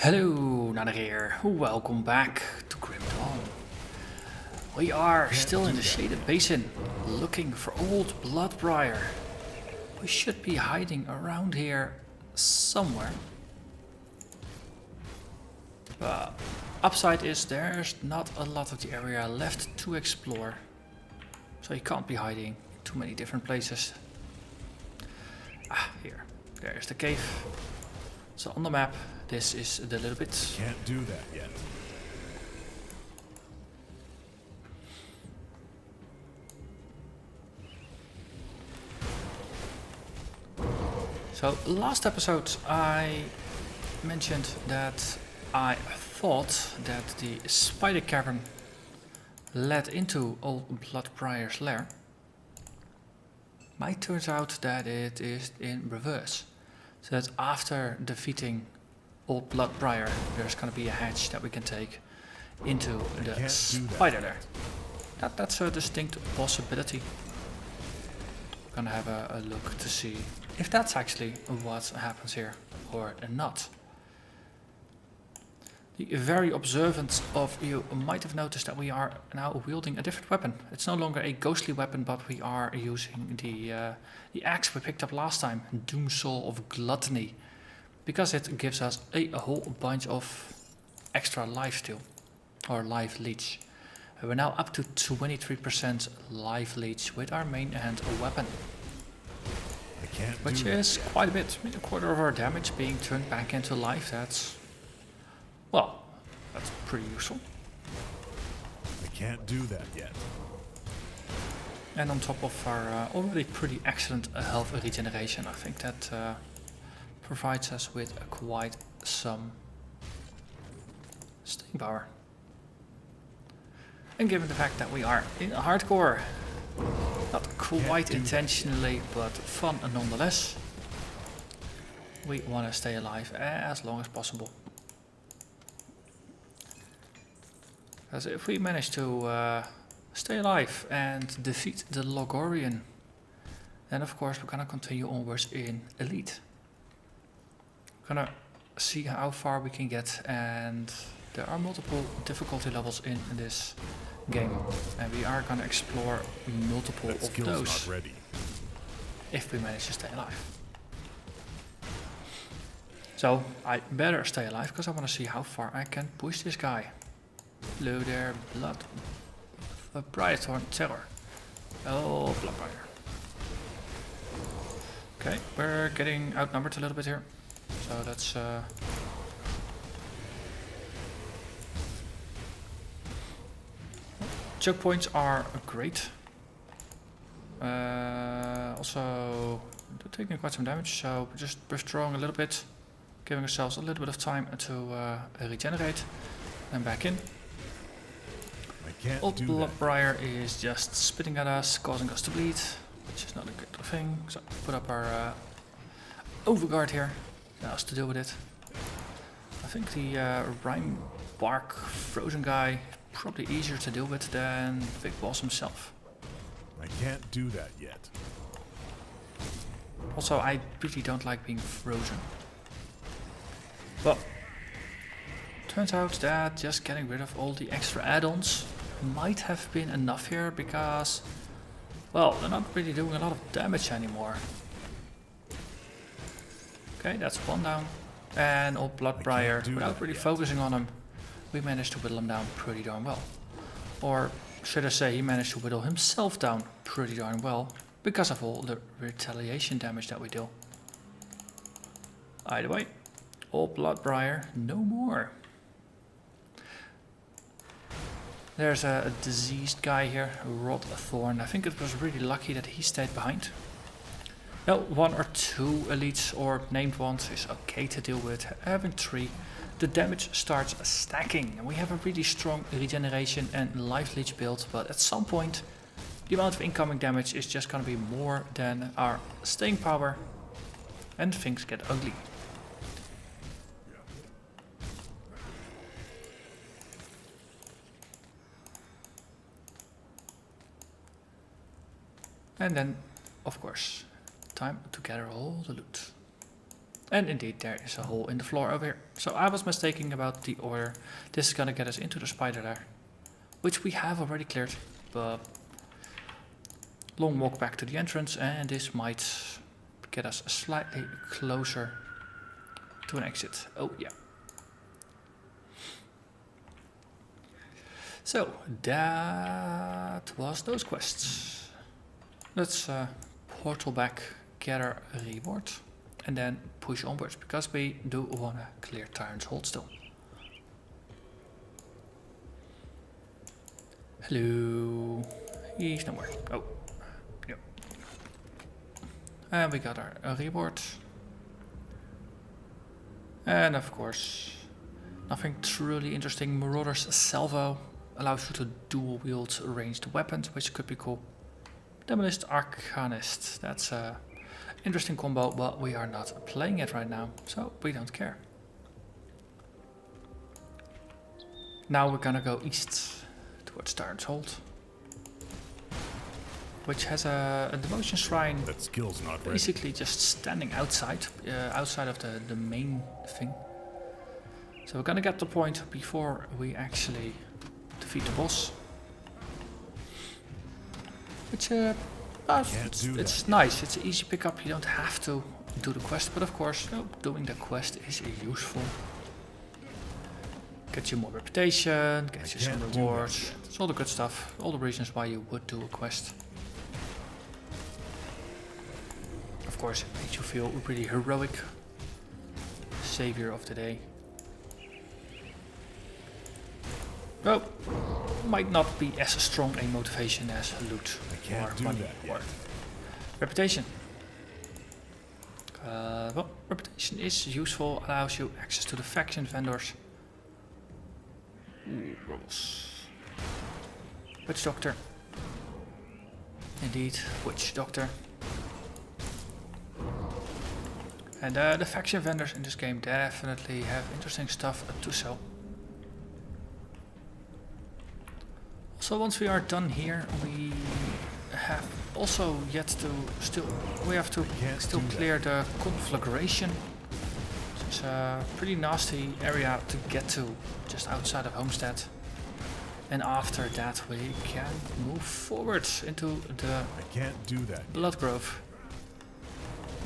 Hello, Narnach here. Welcome back to Grim Dawn. We are still in the shaded basin, looking for old blood Brier. We should be hiding around here somewhere. Upside is there's not a lot of the area left to explore, so you can't be hiding too many different places. Here. There's the cave. So on the map, this is the little bit. Can't do that yet. So last episode I mentioned that I thought that the spider cavern led into old blood Brier's lair. Might turns out that it is in reverse. So that after defeating old blood Brier, there's gonna be a hatch that we can take into the spider lair. That's a distinct possibility. Gonna have a look to see if that's actually what happens here or not. The very observant of you might have noticed that we are now wielding a different weapon. It's no longer a ghostly weapon, but we are using the axe we picked up last time, Doomsaw of Gluttony, because it gives us a whole bunch of extra life steal, or life leech. We're now up to 23% life leech with our main hand weapon, which is quite a bit. I mean, a quarter of our damage being turned back into life. That's pretty useful. I can't do that yet. And on top of our already pretty excellent health regeneration, I think that provides us with quite some staying power. And given the fact that we are in hardcore, not quite intentionally, but fun nonetheless, we want to stay alive as long as possible. Because if we manage to stay alive and defeat the Logorian, then of course we're gonna continue onwards in Elite. We're gonna see how far we can get, and there are multiple difficulty levels in this game, and we are gonna explore multiple of those if we manage to stay alive. So I better stay alive because I want to see how far I can push this guy. Hello there, blood. Brier terror. Oh, blood Brier. Okay, we're getting outnumbered a little bit here. So that's choke points are great. Also, they're taking quite some damage, so we're just withdrawing a little bit, giving ourselves a little bit of time to regenerate, and back in. Old blood Brier is just spitting at us, causing us to bleed, which is not a good thing. So put up our Overguard here, that has to deal with it. I think the Rime Bark Frozen guy probably easier to deal with than the big boss himself. I can't do that yet. Also, I really don't like being frozen. But turns out that just getting rid of all the extra add-ons might have been enough here, because, well, they're not really doing a lot of damage anymore. Okay, that's one down. And old blood Brier, without really focusing on him, we managed to whittle him down pretty darn well. Or should I say, he managed to whittle himself down pretty darn well, because of all the retaliation damage that we deal. Either way, old blood Brier, no more. There's a diseased guy here, Rod Thorn. I think it was really lucky that he stayed behind. Now, one or two elites or named ones is okay to deal with. Having three, the damage starts stacking. And we have a really strong regeneration and life leech build, but at some point the amount of incoming damage is just going to be more than our staying power, and things get ugly. And then, of course, time to gather all the loot. And indeed, there is a hole in the floor over here. So I was mistaken about the order. This is gonna get us into the spider there, which we have already cleared. But long walk back to the entrance, and this might get us slightly closer to an exit. Oh yeah. So that was those quests. Let's portal back, gather a reward, and then push onwards, because we do want to clear Tyrant's hold still. Hello. He's nowhere. Oh. Yep. And we got our reward. And of course, nothing truly interesting. Marauder's Salvo allows you to dual wield ranged weapons, which could be cool. Demolist Arcanist. That's a interesting combo, but we are not playing it right now, so we don't care. Now we're gonna go east towards Tyrant's Hold, which has a devotion shrine. That skill's not ready. Basically just standing outside, outside of the main thing. So we're gonna get the point before we actually defeat the boss. Which it's nice. It's an easy pickup. You don't have to do the quest, but of course, doing the quest is useful. Gets you more reputation, gets you some rewards. It's all the good stuff. All the reasons why you would do a quest. Of course, it makes you feel really heroic. Savior of the day. Well, might not be as strong a motivation as loot or money or reputation. Well, reputation is useful, allows you access to the faction vendors. Ooh, rolls. Witch Doctor. Indeed, Witch Doctor. And the faction vendors in this game definitely have interesting stuff to sell. So once we are done here, we have also yet to still clear the conflagration. It's a pretty nasty area to get to, just outside of Homestead. And after that we can move forward into the Blood Grove.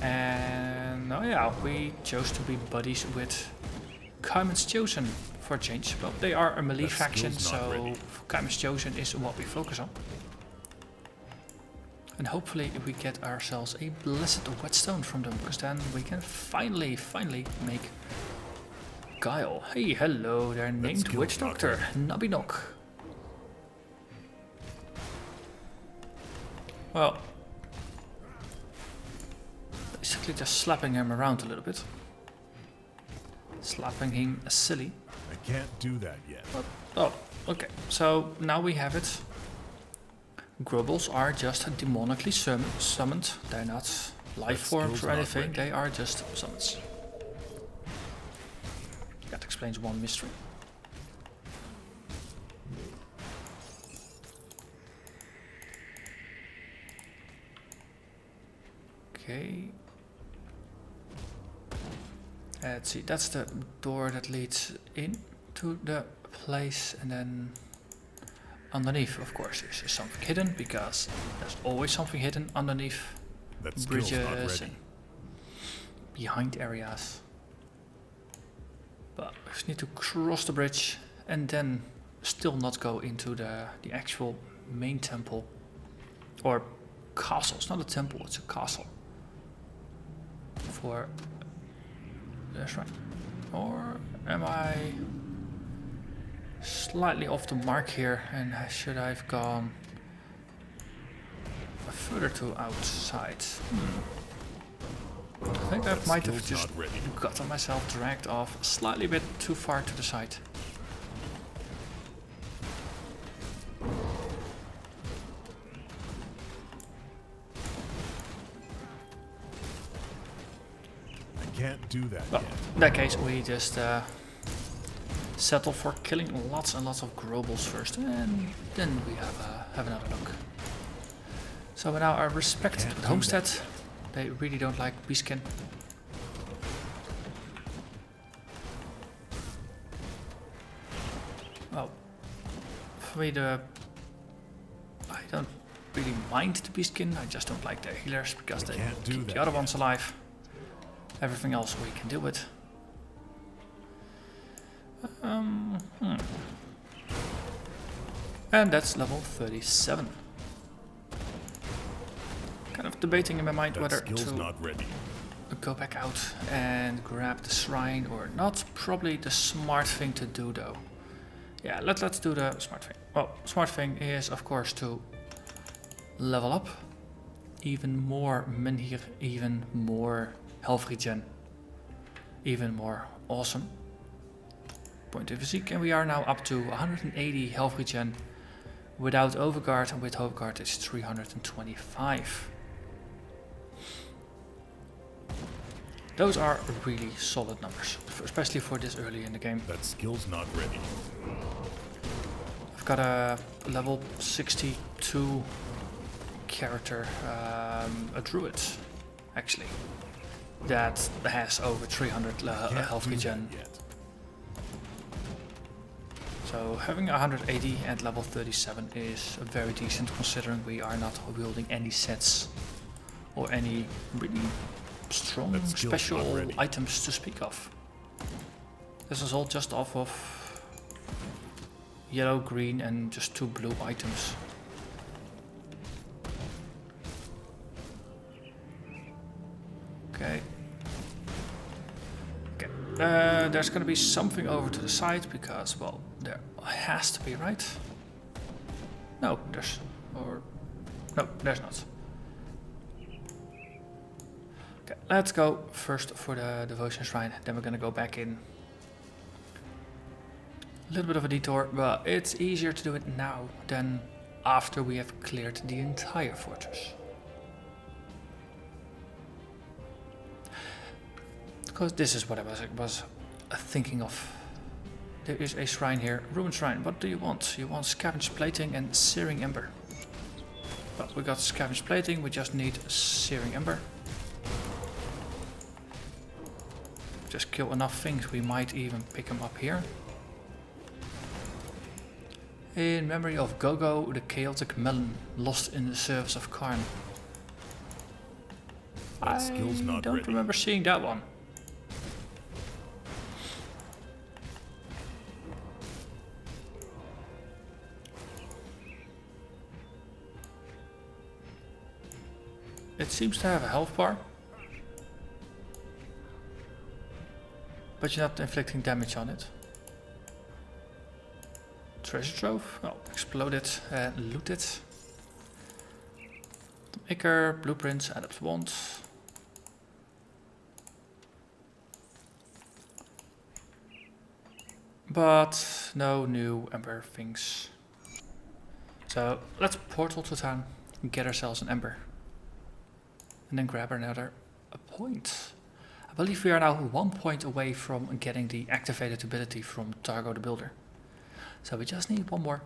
And oh yeah, we chose to be buddies with Caiman's Chosen for a change. Well, they are a melee faction, so Caiman's Chosen is what we focus on. And hopefully we get ourselves a blessed whetstone from them, because then we can finally make Guile. Hey, hello, they're named Witch Doctor, Nabinok. Well, basically just slapping him around a little bit. Slapping him silly. I can't do that yet. Oh, okay. So now we have it. Grubbles are just demonically summoned. They're not life forms or anything. They are just summons. That explains one mystery. Okay. Let's see, that's the door that leads in to the place, and then underneath, of course, is something hidden, because there's always something hidden underneath bridges and behind areas. But we just need to cross the bridge and then still not go into the actual main temple or castle. It's not a temple, it's a castle. That's right. Or am I slightly off the mark here, and should I have gone further to outside? I think I might have just gotten myself dragged off a slightly bit too far to the side. Can't do that well, yet. In that case, we just settle for killing lots and lots of Grobbles first, and then we have another look. So we now are respected with Homestead. They really don't like Beaskin. well, for me I don't really mind the beastkin, I just don't like the healers because they keep the other ones alive. Everything else we can deal with. And that's level 37. Kind of debating in my mind whether to go back out and grab the shrine or not. Probably the smart thing to do though. Yeah, let's do the smart thing. Well, smart thing is of course to level up. Even more menhir, even more health regen. Even more awesome. Point to physique, and we are now up to 180 health regen without overguard, and with overguard it's 325. Those are really solid numbers, especially for this early in the game. That skill's not ready. I've got a level 62 character, a druid, actually, that has over 300 health regen. So having 180 at level 37 is very decent, considering we are not wielding any sets or any really strong special items to speak of. This is all just off of yellow, green and just 2 blue items. Okay. Okay. There's gonna be something over to the side because, well, there has to be, right? No, there's... or... no, there's not. Okay, let's go first for the devotion shrine, then we're gonna go back in. A little bit of a detour, but it's easier to do it now than after we have cleared the entire fortress. Because this is what I was thinking of. There is a shrine here, ruined shrine. What do you want? You want scavenged plating and searing ember. Well, we got scavenged plating, we just need searing ember. Just kill enough things, we might even pick them up here. In memory of Gogo, the chaotic melon, lost in the service of Karn. I don't remember seeing that one. It seems to have a health bar, but you're not inflicting damage on it. Treasure trove, well, explode it and loot it. Maker, blueprints, adept's wand. But no new ember things. So let's portal to town and get ourselves an ember. And then grab another point. I believe we are now 1 point away from getting the activated ability from Targo the Builder. So we just need one more,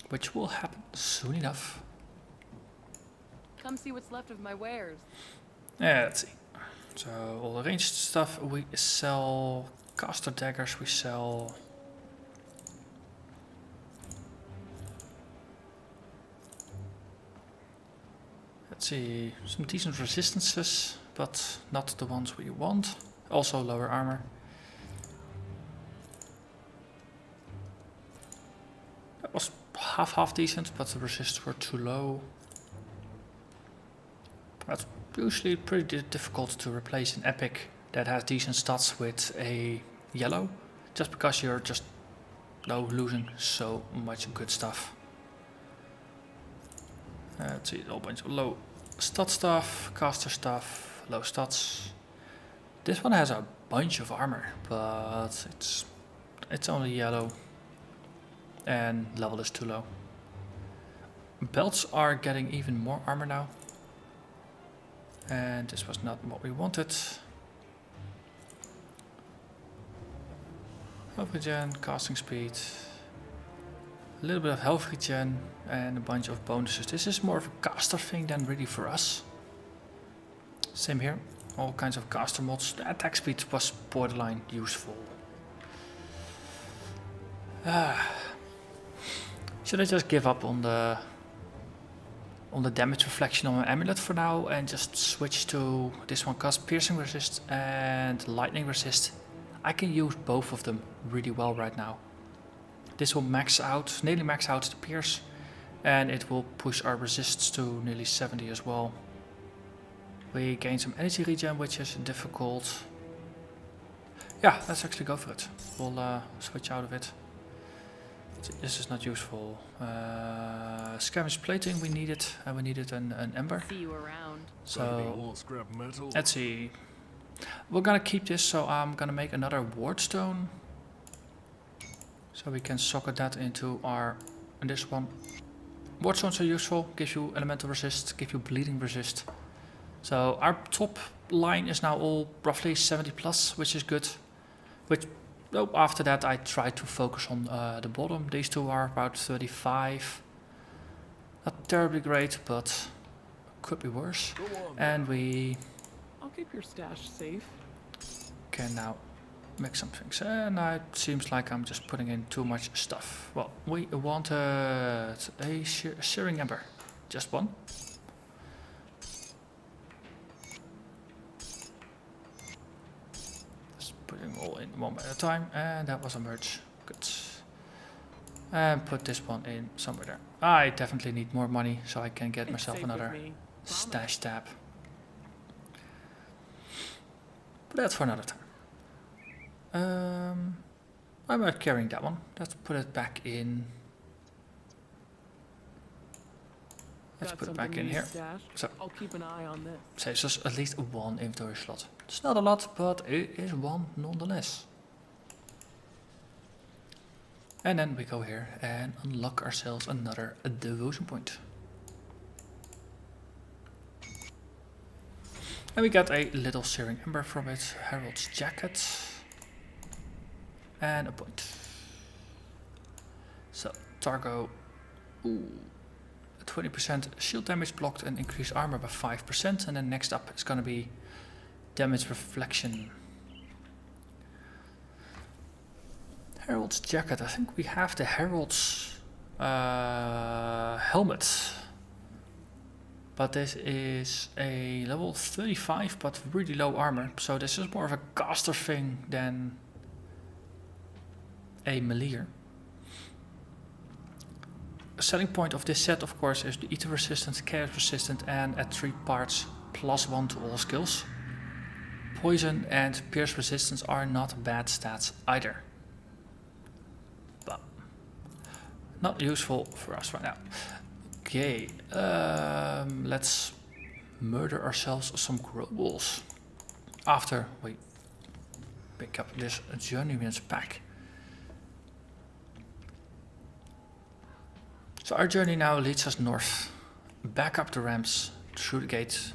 which will happen soon enough. Come see what's left of my wares. Yeah, let's see. So all the ranged stuff we sell, caster daggers we sell. Let's see, some decent resistances, but not the ones we want. Also lower armor. That was half decent, but the resists were too low. That's usually pretty difficult to replace an epic that has decent stats with a yellow, just because you're just losing so much good stuff. Let's see, a whole bunch of low stat stuff, caster stuff, low stats. This one has a bunch of armor, but it's only yellow and level is too low. Belts are getting even more armor now. And this was not what we wanted. Health regen, casting speed, a little bit of health regen and a bunch of bonuses. This is more of a caster thing than really for us. Same here, all kinds of caster mods. The attack speed was borderline useful. Should I just give up on the damage reflection on my amulet for now and just switch to this one, cause piercing resist and lightning resist? I can use both of them really well right now. This will max out, nearly max out the pierce, and it will push our resists to nearly 70 as well. We gain some energy regen, which is difficult. Yeah, let's actually go for it. We'll switch out of it. This is not useful. Scavenge plating, we need it, and we needed an ember. See you around. So let's see. We're gonna keep this, so I'm gonna make another wardstone. So we can socket that into this one. Wardstones are useful, give you elemental resist, give you bleeding resist. So our top line is now all roughly 70 plus, which is good. After that I try to focus on the bottom. These two are about 35. Not terribly great, but could be worse. And we I'll keep your stash safe. can now make some things. And it seems like I'm just putting in too much stuff. Well, we wanted a searing ember. Just one. Put them all in one at a time, and that was a merge. Good. And put this one in somewhere there. I definitely need more money, so I can get myself another stash tab. But that's for another time. I'm not carrying that one. Let's put it back in. Let's put it back in here. So I'll keep an eye on this. saves us at least one inventory slot. It's not a lot, but it is one nonetheless. And then we go here and unlock ourselves another devotion point. And we got a little searing ember from it, Herald's jacket, and a point. So, Targo, 20% shield damage blocked and increase armor by 5%, and then next up it's gonna be damage reflection. Herald's jacket, I think we have the Herald's helmet. But this is a level 35 but really low armor, so this is more of a caster thing than a meleeer. A selling point of this set, of course, is the ether resistant, chaos resistant, and at 3 parts +1 to all skills. Poison and pierce resistance are not bad stats either, but not useful for us right now. Okay, let's murder ourselves some Grobbles after we pick up this Journeyman's pack. So our journey now leads us north, back up the ramps, through the gates.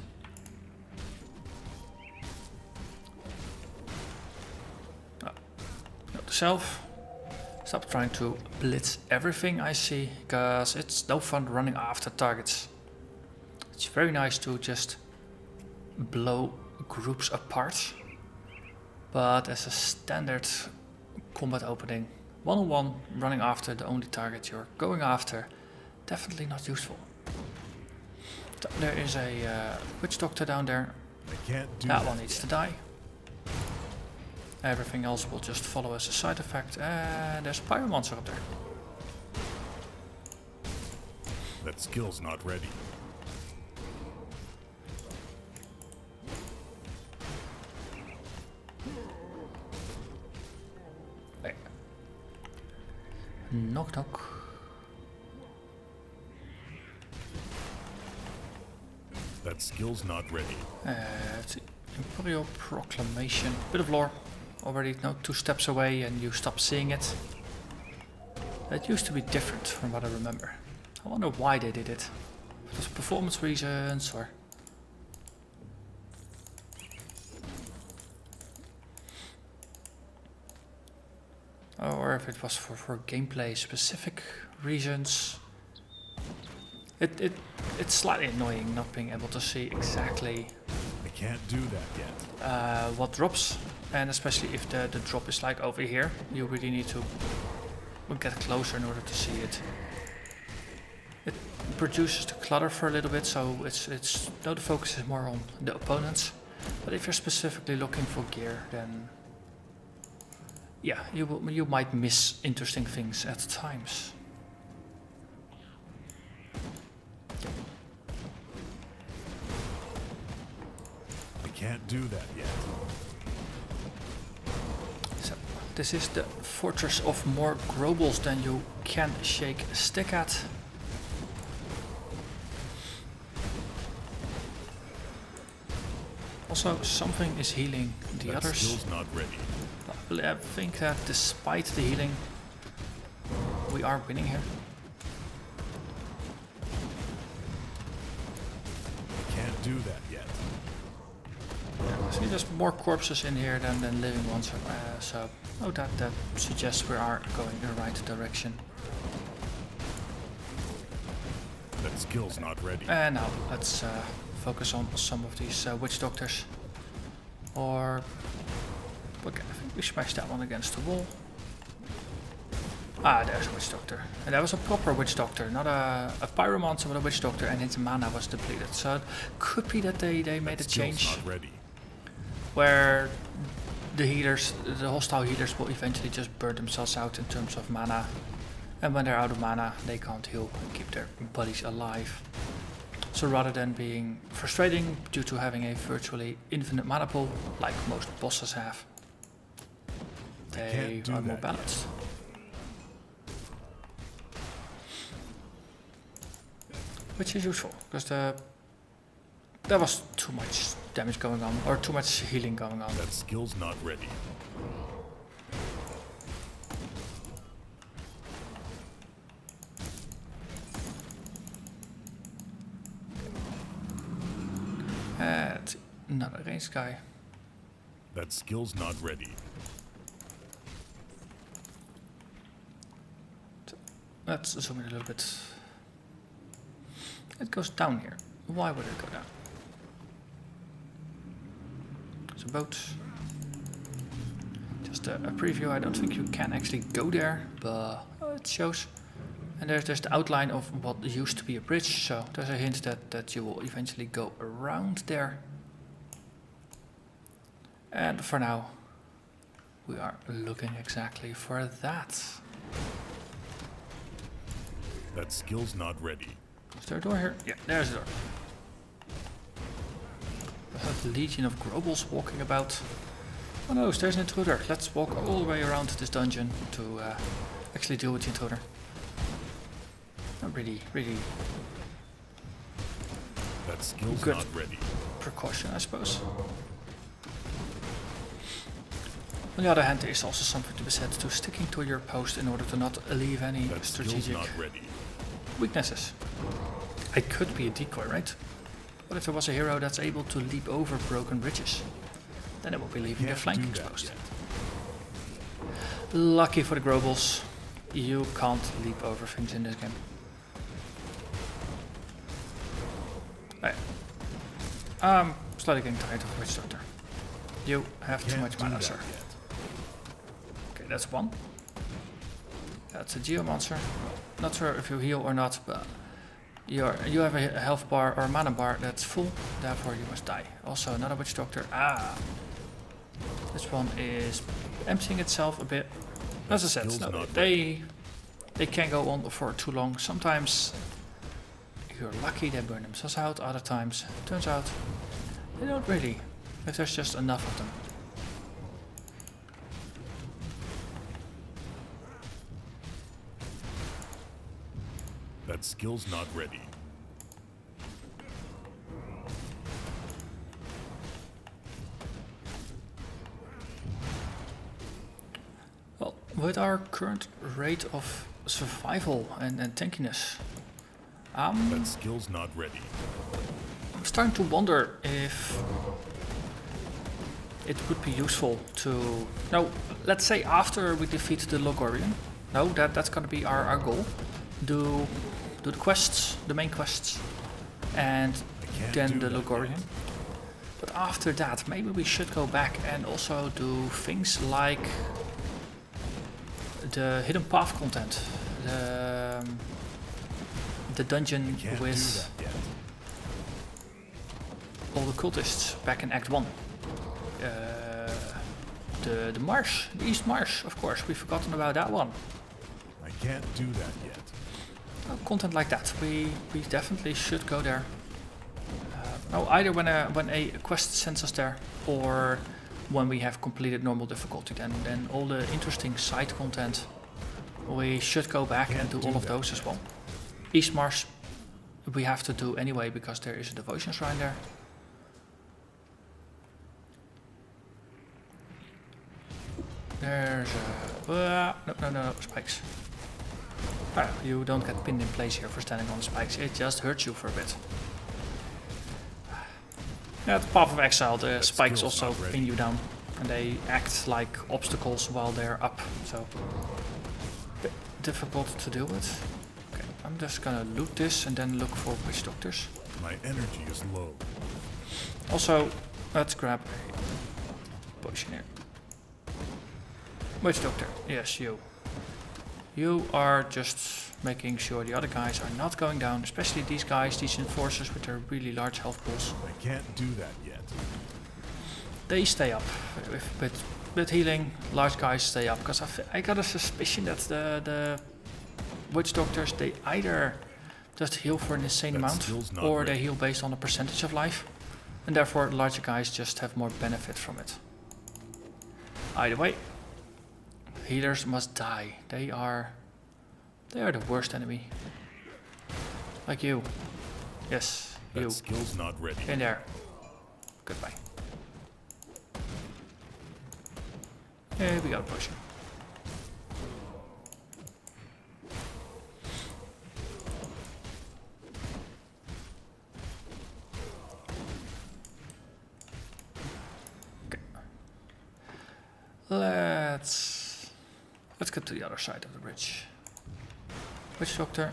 Note to self, stop trying to blitz everything I see, because it's no fun running after targets. It's very nice to just blow groups apart, but as a standard combat opening, one-on-one running after the only target you're going after, definitely not useful. So there is a witch doctor down there. I can't do That one needs to die. Everything else will just follow as a side effect, and there's a pyromancer up there. That skill's not ready. Hey. Knock knock. That skill's not ready. Let's see. Imperial Proclamation. Bit of lore. Already now 2 steps away and you stop seeing it. It used to be different from what I remember. I wonder why they did it. If it was performance reasons or... Or if it was for gameplay specific reasons. It's slightly annoying not being able to see exactly I can't do that yet. what drops, and especially if the drop is like over here, you really need to we'll get closer in order to see it. It produces the clutter for a little bit, so it's now the focus is more on the opponents. But if you're specifically looking for gear, then yeah, you might miss interesting things at times. I can't do that yet. So this is the fortress of more grobles than you can shake a stick at. Also, something is healing the That others. skill's not ready. I think that despite the healing, we are winning here. I can't do that yet. Yeah, I see there's more corpses in here than living ones, so oh, that suggests we are going in the right direction. That skill's not ready. And now let's focus on some of these witch doctors. Or okay, I think we smashed that one against the wall. Ah, there's a witch doctor. And that was a proper witch doctor, not a pyromancer, but a witch doctor, and his mana was depleted. So it could be that they made a change Not ready. where the healers, the hostile healers, will eventually just burn themselves out in terms of mana. And when they're out of mana, they can't heal and keep their bodies alive. So rather than being frustrating due to having a virtually infinite mana pool, like most bosses have, they are more balanced. Which is useful, because there was too much damage going on, or too much healing going on. That skill's not ready. And another ranged guy. That skill's not ready. So let's zoom in a little bit. It goes down here. Why would it go down? There's a boat. Just a preview. I don't think you can actually go there, but it shows. And there's the outline of what used to be a bridge, so there's a hint that you will eventually go around there. And for now, we are looking exactly for that. That skill's not ready. Is there a door here? Yeah, there's a door. We have a legion of grobles walking about. Oh no, there's an intruder. Let's walk all the way around this dungeon to actually deal with the intruder. Not really That skill's good not ready. precaution, I suppose. On the other hand, there is also something to be said to sticking to your post in order to not leave any That skill's strategic not ready. weaknesses. I could be a decoy, right? What if there was a hero that's able to leap over broken bridges? Then it will be leaving the Can't flank do that exposed. yet. Lucky for the grobles, you can't leap over things in this game. Right. I'm slightly getting tired of Witch Doctor. You have too Can't much do mana, that sir. yet. Okay, that's one. That's a Geomancer. Not sure if you heal or not, but you have a health bar or a mana bar that's full, therefore you must die. Also another Witch Doctor. Ah! This one is emptying itself a bit. As I said, skill's no, not they can go on for too long. Sometimes you're lucky they burn themselves out, other times turns out they don't really, if there's just enough of them. That skill's not ready. Well, with our current rate of survival and tankiness, That skill's not ready. I'm starting to wonder if it would be useful to... No, let's say after we defeat the Logorian. No, that's gonna be our goal. Do the quests, the main quests, and can't then do the that Logorian. But after that, maybe we should go back and also do things like the hidden path content, the dungeon Can't do with that yet. all the cultists back in Act 1. The marsh, the East Marsh, of course, we've forgotten about that one. I can't do that yet. Content like that, we definitely should go there. No, either when a quest sends us there, or when we have completed normal difficulty, then all the interesting side content, we should go back and do all of those as well. East Marsh we have to do anyway because there is a devotion shrine there. There's a... no, spikes. Ah, you don't get pinned in place here for standing on the spikes, it just hurts you for a bit. Yeah, at the Path of Exile, the spikes also pin you down, and they act like obstacles while they're up, so a bit difficult to deal with. Okay, I'm just gonna loot this and then look for witch doctors. My energy is low. Also, let's grab a potion here. Witch doctor, yes, you. You are just making sure the other guys are not going down, especially these guys, these enforcers with their really large health pools. I can't do that yet. They stay up. With healing, large guys stay up, because I got a suspicion that the witch doctors, they either just heal for an insane amount, or they heal based on a percentage of life, and therefore larger guys just have more benefit from it. Either way, healers must die. They are the worst enemy. Like you. Yes, you. That skill's not ready. In there. Goodbye. Yeah, we got a potion. Okay. Let's get to the other side of the bridge. Witch doctor.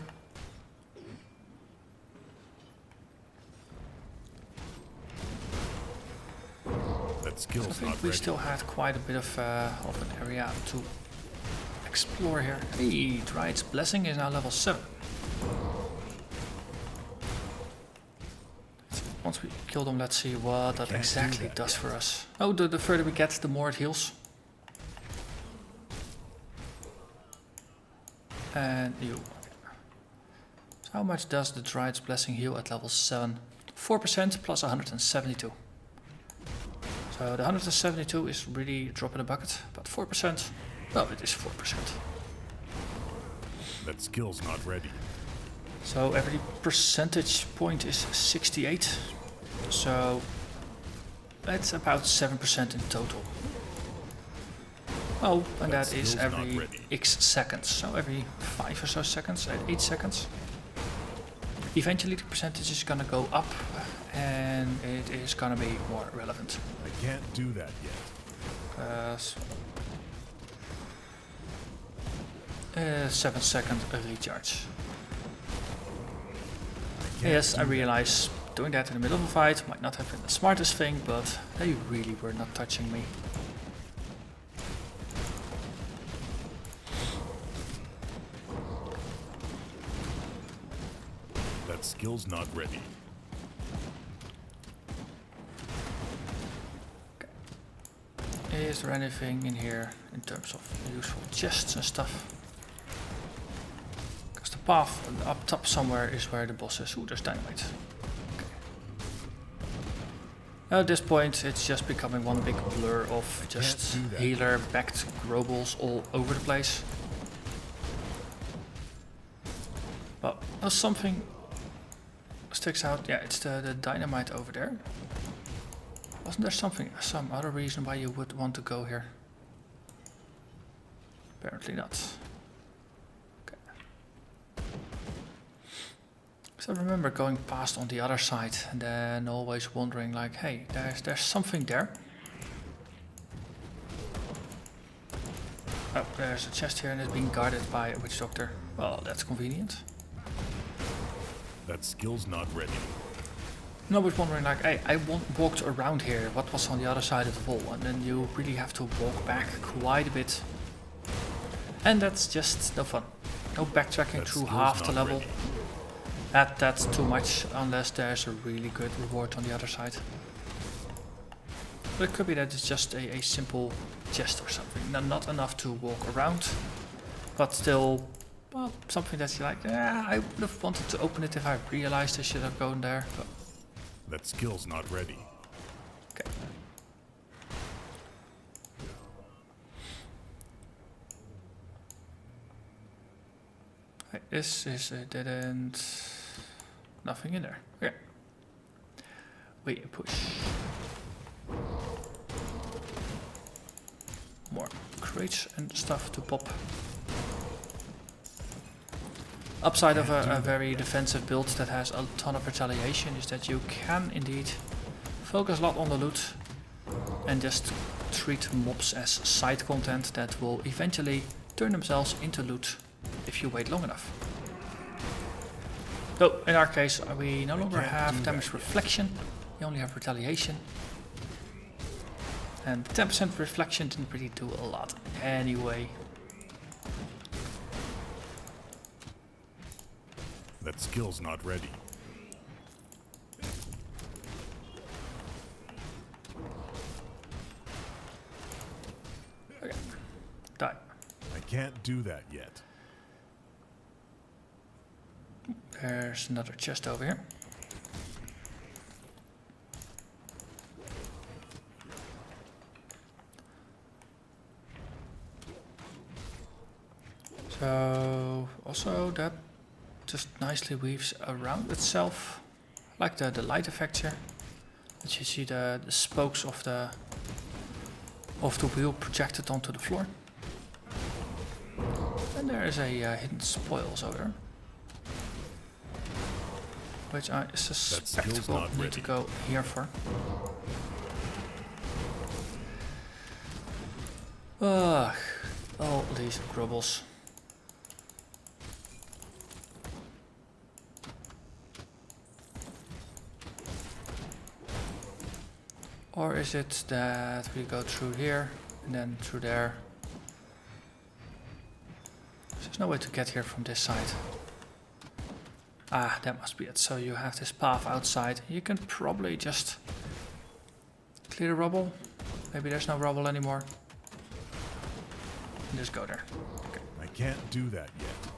That skill's So I think not we ready. still had quite a bit of an area to explore here. Hey, Dryad's Blessing is now level 7. Once we kill them, let's see what that exactly does for us. Oh, the further we get, the more it heals. And you. So how much does the Dryad's Blessing heal at level 7? 4% plus 172. So the 172 is really a drop in the bucket, but 4%, well, it is 4%. That skill's not ready. So every percentage point is 68. So that's about 7% in total. Oh, and that is every X seconds. So every 5 or so seconds, 8 seconds. Eventually the percentage is gonna go up and it is gonna be more relevant. I can't do that yet. 7-second recharge. Yes, I realize doing that in the middle of a fight might not have been the smartest thing, but they really were not touching me. That skill's not ready. Is there anything in here in terms of useful chests and stuff? Because the path up top somewhere is where the boss is. Ooh, there's dynamite. Okay. At this point, it's just becoming one big blur of just healer-backed grobles all over the place. But something sticks out. Yeah, it's the dynamite over there. Wasn't there some other reason why you would want to go here? Apparently not. Okay. So I remember going past on the other side and then always wondering like, hey, there's something there. Oh, there's a chest here and it's being guarded by a witch doctor. Well, that's convenient. That skill's not ready. And I was wondering, like, hey, I walked around here, what was on the other side of the wall, and then you really have to walk back quite a bit. And that's just no fun. No backtracking That through skill's half the not level. ready. That's too much unless there's a really good reward on the other side. But it could be that it's just a simple chest or something. Not enough to walk around, but still, well, something that's like, yeah, I would have wanted to open it if I realized I should have gone there. But That skill's not ready. okay. Right, this is a dead end. Nothing in there. Okay. We push. More crates and stuff to pop. Upside of a very defensive build that has a ton of retaliation is that you can indeed focus a lot on the loot and just treat mobs as side content that will eventually turn themselves into loot if you wait long enough. So in our case we no longer have damage reflection, we only have retaliation. And 10% reflection didn't really do a lot anyway. That skill's not ready. Okay, die. I can't do that yet. There's another chest over here. So also that just nicely weaves around itself, like the light effect here. That you see the spokes of the wheel projected onto the floor. And there is a hidden spoils over there, which I suspect will need to go here for. Ugh, all these grubbles. Or is it that we go through here and then through there? There's no way to get here from this side. Ah, that must be it. So you have this path outside. You can probably just clear the rubble. Maybe there's no rubble anymore. And just go there. Okay. I can't do that yet.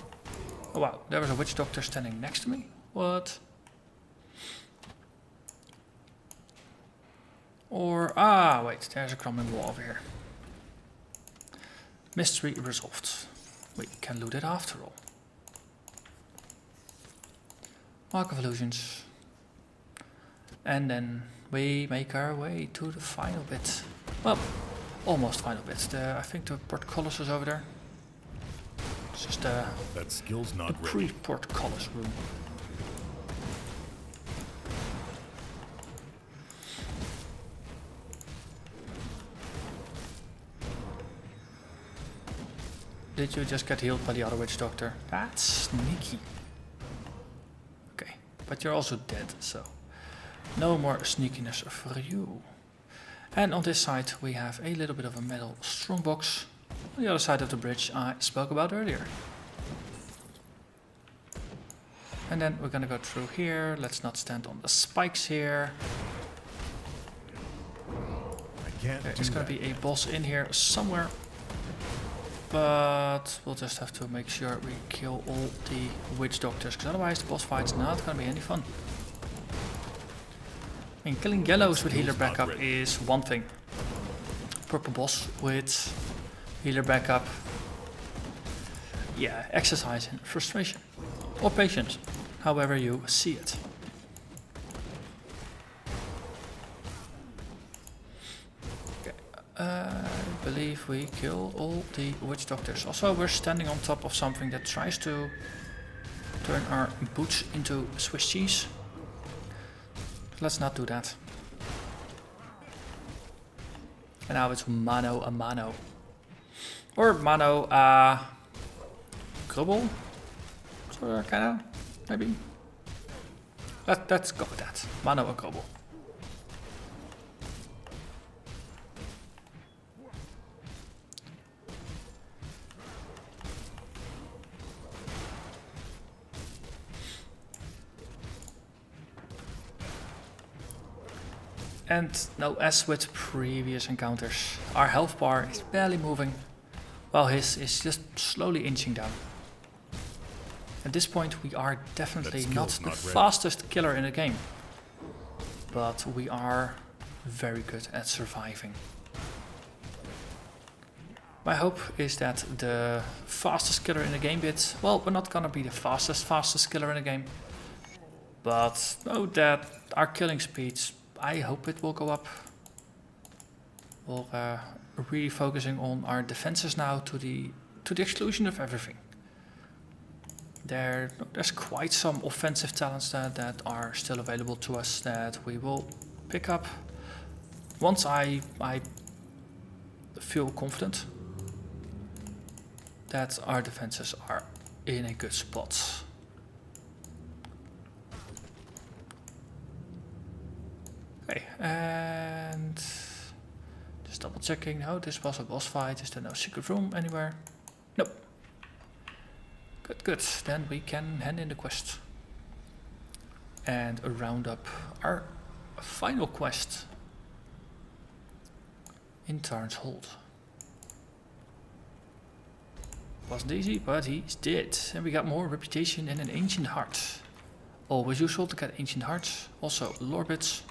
Oh wow, there was a witch doctor standing next to me. What? Or, wait, there's a crumbling wall over here. Mystery resolved. We can loot it after all. Mark of illusions. And then we make our way to the final bit. Well, almost final bit. I think the portcullis is over there. It's just that skill's not the ready. pre-portcullis room. Did you just get healed by the other witch doctor? That's sneaky. Okay, but you're also dead, so no more sneakiness for you. And on this side we have a little bit of a metal strongbox on the other side of the bridge I spoke about earlier. And then we're gonna go through here. Let's not stand on the spikes here. I can't do There's gonna be a boss in here somewhere. But we'll just have to make sure we kill all the witch doctors, because otherwise the boss fight's not gonna be any fun. I mean, killing yellows with healer backup is one thing. Purple boss with healer backup. Yeah, exercise in frustration. Or patience, however you see it. I believe we kill all the witch doctors. Also, we're standing on top of something that tries to turn our boots into Swiss cheese. Let's not do that. And now it's mano a mano. Or mano a grubbel? So kinda, maybe. Let's go with that. Mano a grubbel. And now, as with previous encounters, our health bar is barely moving, while his is just slowly inching down. At this point we are definitely not the fastest killer in the game, but we are very good at surviving. My hope is that the fastest killer in the game bit, well, we're not gonna be the fastest killer in the game, but know that our killing speeds, I hope it will go up. We're really focusing on our defenses now to the exclusion of everything. There's quite some offensive talents that are still available to us that we will pick up once I feel confident that our defenses are in a good spot. Okay, and just double checking. No, this was a boss fight. Is there no secret room anywhere? Nope. Good. Then we can hand in the quest and round up our final quest in Tyrant's Hold. Wasn't easy, but he's dead. And we got more reputation and an ancient heart. Always useful to get ancient hearts. Also lore bits.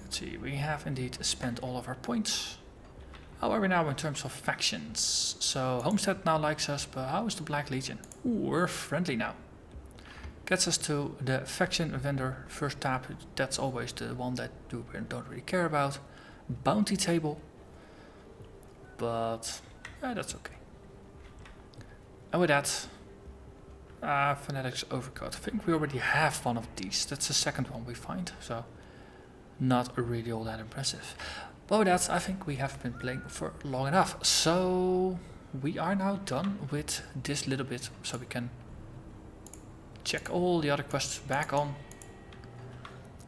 Let's see, we have indeed spent all of our points. How are we now in terms of factions? So Homestead now likes us, but how is the Black Legion? Ooh, we're friendly now. Gets us to the faction vendor first tab. That's always the one that we don't really care about. Bounty table. But that's okay. And with that, Fanatics Overguard. I think we already have one of these. That's the second one we find. So not really all that impressive. But with that, I think we have been playing for long enough. So we are now done with this little bit. So we can check all the other quests back on.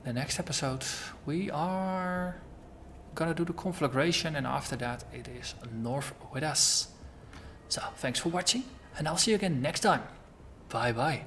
The next episode, we are gonna do the conflagration, and after that it is north with us. So thanks for watching, and I'll see you again next time. Bye bye.